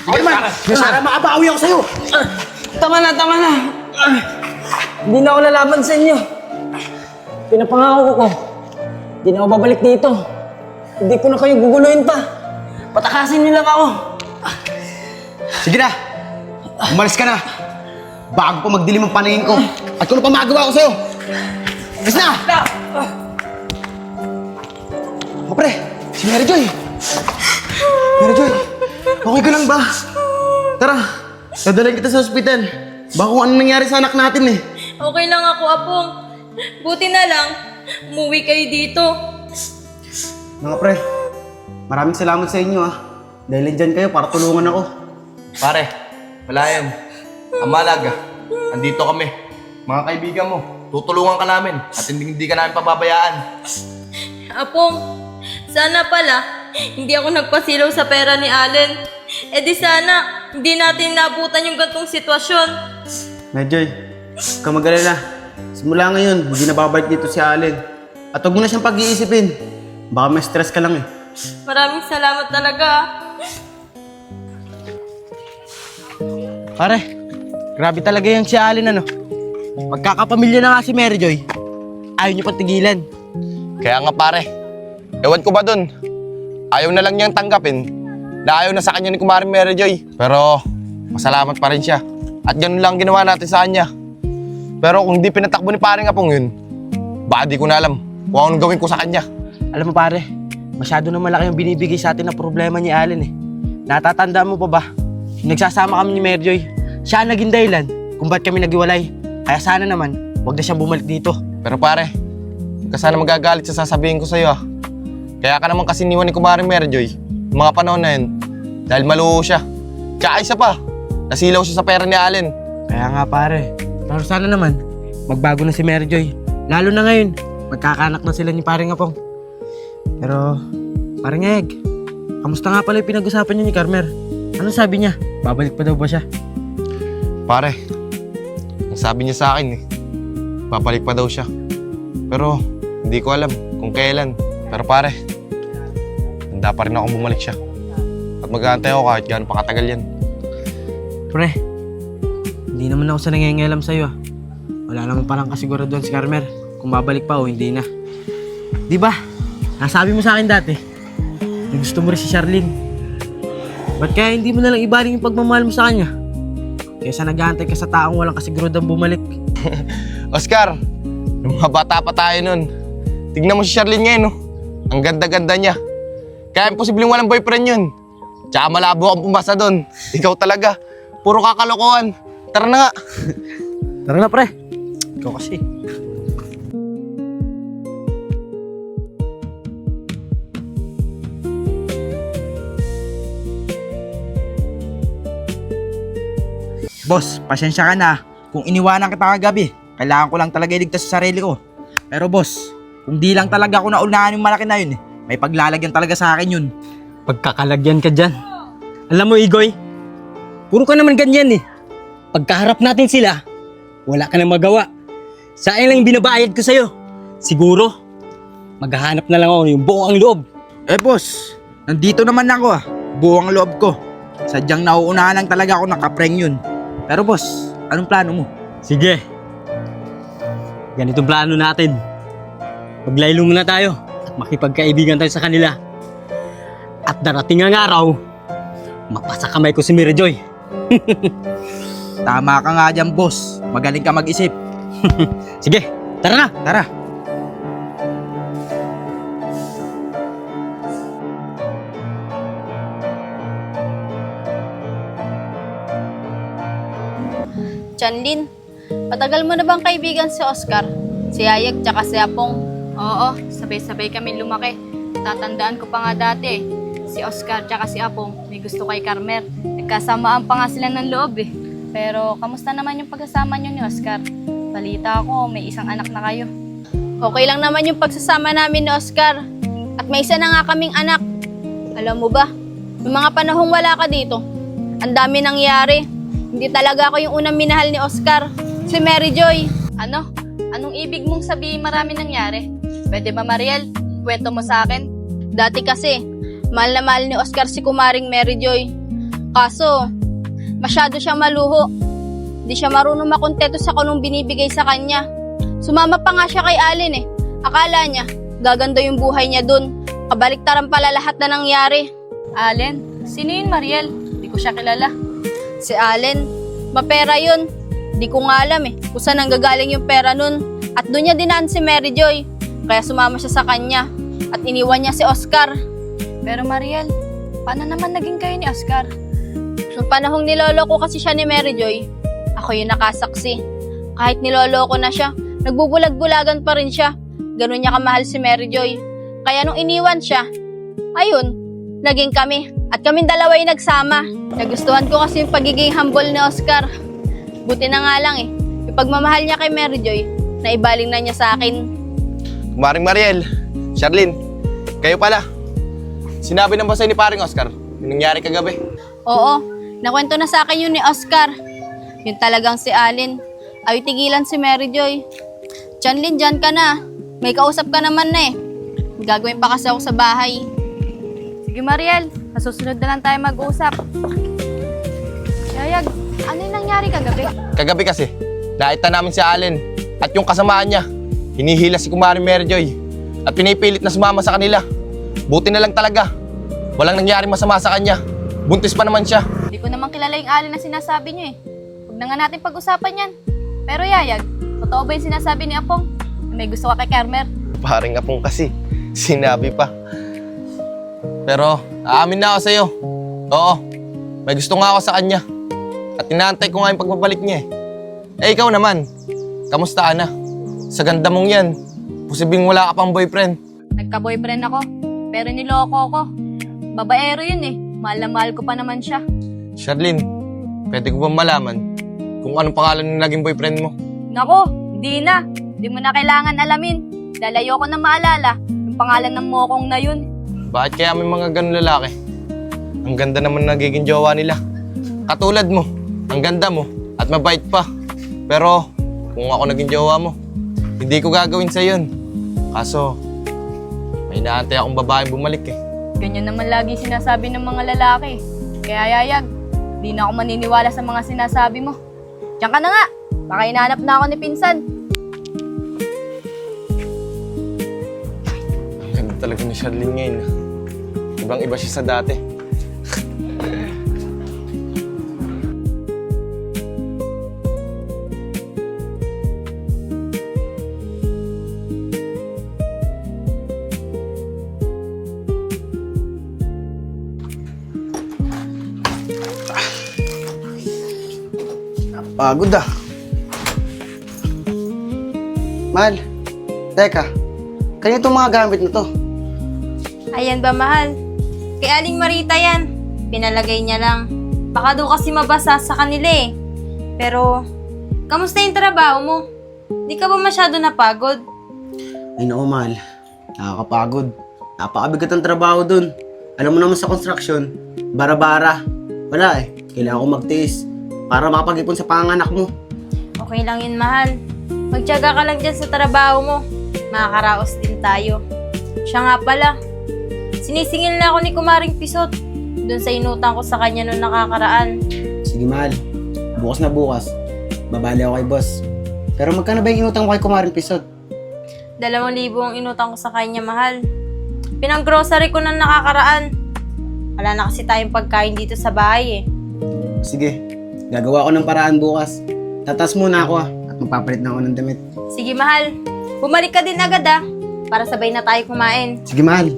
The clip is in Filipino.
Ako naman, para makabawi ako sa'yo. Tama na, tama na. Hindi na ako lalaban sa inyo. Pinapangako ko. Hindi na ako babalik dito. Hindi ko na kayo guguluhin pa. Patakasin niyo lang ako. Sige na, umalis ka na. Bago pa magdilim ang paningin ko. At kung ano pa magawa ko sa'yo. Umalis na! O pre, si Mary Joy. Mary Joy, okay ka lang ba? Tara, dadalhin kita sa ospital. Baka kung ano nangyari sa anak natin eh. Okay lang ako, Apong. Buti na lang, umuwi kayo dito. Mga pre, maraming salamat sa inyo ah. Dahil nandyan kayo para tulungan ako. Pare, wala yan. Ang malaga, andito kami. Mga kaibigan mo, tutulungan ka namin at hindi ka namin pababayaan. Apong, sana pala, hindi ako nagpasilaw sa pera ni Allen. Eh di sana, hindi natin nabutan yung gantong sitwasyon. Medjoy, huwag ka mag-alala. Simula ngayon, hindi na babalik dito si Allen. At huwag mo na siyang pag-iisipin. Baka may stress ka lang eh. Maraming salamat talaga. Pare, grabe talaga yung si Allen ano. Magkakapamilya na nga si Mary Joy. Ayaw niyo pang tigilan. Kaya nga pare, ewan ko ba dun? Ayaw na lang niyang tanggapin na ayaw na sa kanya ni Kumaring Mary Joy. Pero masalamat pa rin siya. At ganun lang ginawa natin sa kanya. Pero kung hindi pinatakbo ni paring Apong yun, baka di ko na alam kung anong gawin ko sa kanya. Alam mo pare, masyado na malaki yung binibigay sa atin na problema ni Allen eh. Natatandaan mo pa ba? Nagsasama kami ni Mary Joy. Siya ang naging dahilan kung ba't kami naghiwalay. Kaya sana naman, huwag na siyang bumalik dito. Pero pare, huwag ka sana magagalit sa sasabihin ko sa'yo ah. Kaya ka naman kasi niwan ni Kumaring Mary Joy yung mga panahon na yun dahil maluho siya. Tsaka isa pa, nasilaw siya sa pera ni Allen. Kaya nga pare, pero sana naman, magbago na si Mary Joy. Lalo na ngayon, magkakanak na sila ni paring Apong. Pero, paring Egg, kamusta nga pala yung pinag-usapan niyo ni Carmer? Anong sabi niya? Babalik pa daw ba siya? Pare, ang sabi niya sa akin eh, babalik pa daw siya. Pero hindi ko alam kung kailan. Pero pare, handa pa rin akong bumalik siya. At mag-aantay ako kahit gaano pa katagal yan. Pre, hindi naman ako sa nangingialam sa'yo ah. Wala naman parang kasiguraduhan si Carmer kung babalik pa o hindi na. Di ba? Nasabi mo sa akin dati na gusto mo rin si Charlene. Ba't kaya hindi mo nalang ibaling yung pagmamahal mo sa kanya? Kaysa nag-aantay ka sa taong walang kasiguraduhan bumalik. Oscar, nung mga bata pa tayo nun, tignan mo si Charlene ngayon no? Ang ganda-ganda niya. Kaya imposibleng walang boyfriend yun. Tsaka malabo kang pumasa doon. Ikaw talaga, puro kakalokohan. Tara na nga. Tara na pre. Ikaw kasi. Boss, pasensya ka na. Kung iniwanan kita kagabi, kailangan ko lang talaga iligtas sa sarili ko. Pero boss, kung di lang talaga ako naunahan yung malaki na yun, may paglalagyan talaga sa akin yun. Pagkakalagyan ka dyan. Alam mo, Igoy, puro ka naman ganyan eh. Pagkaharap natin sila, wala ka nang magawa. Sayang lang yung binabayad ko sa'yo. Siguro, maghahanap na lang ako yung buo ang loob. Eh boss, nandito naman ako ah. Buo ang loob ko. Sadyang nauunahan lang talaga ako nakapreng yun. Pero boss, anong plano mo? Sige. Ganitong plano natin. Maglaylo muna tayo at makipagkaibigan tayo sa kanila. At darating ang araw, mapasakamay ko si Mary Joy. Tama ka nga dyan boss. Magaling ka mag-isip. Sige, tara na. Tara. Chanlin, matagal mo na bang kaibigan si Oscar? Si Yayag tsaka si Apong? Oo, sabay-sabay kami lumaki. Tatandaan ko pa nga dati si Oscar tsaka si Apong may gusto kay Carmer. Nagkasamaan pa nga sila ng loob eh. Pero kamusta naman yung pagkasama niyo ni Oscar? Balita ko may isang anak na kayo. Okay lang naman yung pagsasama namin ni Oscar. At may isa na nga kaming anak. Alam mo ba, yung mga panahong wala ka dito, ang dami nangyari. Hindi talaga ako yung unang minahal ni Oscar. Si Mary Joy. Ano? Anong ibig mong sabihin marami nangyari? Pwede ba, Mariel? Kwento mo sa akin. Dati kasi, mahal na mahal ni Oscar si Kumaring Mary Joy. Kaso, masyado siyang maluho. Hindi siya marunong makontento sa kunong binibigay sa kanya. Sumama pa nga siya kay Allen eh. Akala niya, gaganda yung buhay niya dun. Kabaliktaran pala lahat na nangyari. Allen, sino yun Mariel? Di ko siya kilala. Si Allen, mapera yun. Di ko nga alam eh kung saan nanggagaling yung pera nun. At doon niya dinaan si Mary Joy. Kaya sumama siya sa kanya. At iniwan niya si Oscar. Pero Mariel, paano naman naging kayo ni Oscar? Nung panahong niloloko kasi siya ni Mary Joy, ako yung nakasaksi. Kahit niloloko na siya, nagbubulag-bulagan pa rin siya. Ganun niya kamahal si Mary Joy. Kaya nung iniwan siya, ayun, naging kami. At kaming dalawa yung nagsama. Nagustuhan ko kasi yung pagiging humble ni Oscar. Buti na nga lang eh, yung pagmamahal niya kay Mary Joy, naibaling na niya sa akin. Kumaring Mariel, Charlene, kayo pala. Sinabi na ba sa'yo ni paring Oscar yung nangyari kagabi? Oo, nakwento na sa akin yun ni Oscar. Yung talagang si Allen, ay tigilan si Mary Joy. Chanlin, dyan ka na. May kausap ka naman na eh. Gagawin pa kasi ako sa bahay. Sige Mariel, sa susunod na lang tayo mag-uusap. Yayag, ano yung nangyari kagabi? Kagabi kasi, nakita namin si Allen at yung kasamaan niya. Hinihila si Kumaring Mary Joy at pinipilit na sumama sa kanila. Buti na lang talaga. Walang nangyaring masama sa kanya. Buntis pa naman siya. Hindi ko naman kilala yung Allen na sinasabi niyo eh. Huwag na nga natin pag-usapan yan. Pero Yayag, totoo ba yung sinasabi ni Apong? Na may gusto ka kay Carmer? Paring Apong kasi, sinabi pa. Pero, aamin na ako sa'yo. Oo, may gusto nga ako sa kanya. At inaantay ko nga yung pagbabalik niya eh. Eh ikaw naman, kamusta ka na? Sa ganda mong yan, posibleng wala ka pang boyfriend. Nagka-boyfriend ako, pero niloko ko. Babaero yun eh. Mahal na mahal ko pa naman siya. Charlene, pwede ko ba malaman kung anong pangalan ng naging boyfriend mo? Nako, hindi na. Hindi mo na kailangan alamin. Dahil ayoko na maalala yung pangalan ng mokong na yun. Bakit kaya may mga ganun lalaki? Ang ganda naman nagiging jowa nila. Katulad mo, ang ganda mo at mabait pa. Pero kung ako naging jowa mo, hindi ko gagawin sa yun. Kaso, may inaantay akong babaeng bumalik eh. Ganyan naman lagi sinasabi ng mga lalaki. Kaya Yayag, di na ako maniniwala sa mga sinasabi mo. Diyan ka na nga. Baka hinahanap na ako ni Pinsan. Ang ganda talaga ni Charlene ngayon. Ibang iba siya sa dati. Pagod ah. Mahal, teka. Kanina itong mga gamit na to. Ayan ba, mahal? Kay Aling Marita yan. Pinalagay niya lang. Baka daw kasi mabasa sa kanila eh. Pero, kamusta yung trabaho mo? Di ka ba masyado napagod? Ay naku, mahal. Nakakapagod. Napakabigat ang trabaho dun. Alam mo naman sa construction, bara-bara. Wala eh. Kailangan ko magtiis para makapag-ipon sa panganak mo. Okay lang yun, mahal. Magtiyaga ka lang dyan sa trabaho mo. Makakaraos din tayo. Siya nga pala. Sinisingil na ako ni Kumaring Pisot. Doon sa inutang ko sa kanya noong nakakaraan. Sige, mahal. Bukas na bukas. Babali ako kay boss. Pero magkano ba yung inutang ko kay Kumaring Pisot? 2,000 ang inutang ko sa kanya, mahal. Pinang-grocery ko na nakakaraan. Wala na kasi tayong pagkain dito sa bahay eh. Sige, gagawa ko ng paraan bukas. Tatas muna ako at magpapalit na ako ng damit. Sige, mahal. Bumalik ka din agad para sabay na tayo kumain. Sige, mahal.